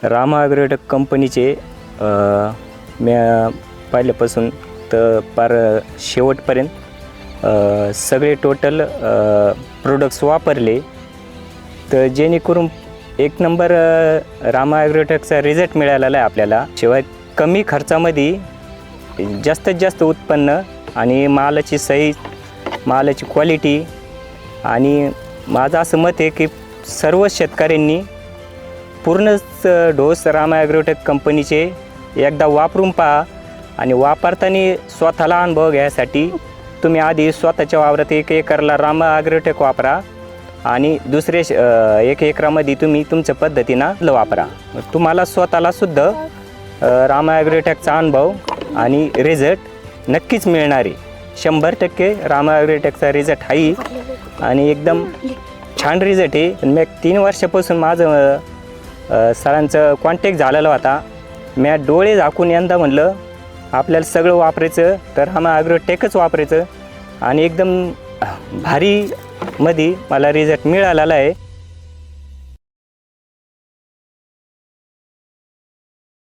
Rama agrotech कंपनीचे मी पहिल्यापासून तर पार शेवटपर्यंत सगळे टोटल प्रोडक्ट्स वापरले, तर जेणेकरून एक नंबर रामा ॲग्रोटेकचा रिझल्ट मिळालेला आहे आपल्याला. शिवाय कमी खर्चामध्ये जास्तीत जास्त उत्पन्न आणि मालाची सही, मालाची क्वालिटी. आणि माझं असं मत आहे की सर्व शेतकऱ्यांनी पूर्णच डोस रामा ॲग्रोटेक कंपनीचे एकदा वापरून पहा. आणि वापरताना स्वतःला अनुभव घ्यायसाठी तुम्ही आधी स्वतःच्या वावरात 1 एकरला रामा ॲग्रोटेक वापरा आणि दुसरे 1 एकरामध्ये तुम्ही तुमच्या पद्धतीनं वापरा. तुम्हाला स्वतःलासुद्धा रामा ॲग्रोटेकचा अनुभव आणि रिझल्ट नक्कीच मिळणार आहे. 100% रामा ॲग्रोटेकचा रिझल्ट आहे आणि एकदम छान रिझल्ट आहे. मी 3 वर्षापासून माझं सरांचं कॉन्टॅक्ट झालेला होता. मी डोळे झाकून यंदा म्हणलं आपल्याला सगळं वापरायचं तर रामा ॲग्रोटेकच वापरायचं आणि एकदम भारीमध्ये मला रिझल्ट मिळालेला आहे.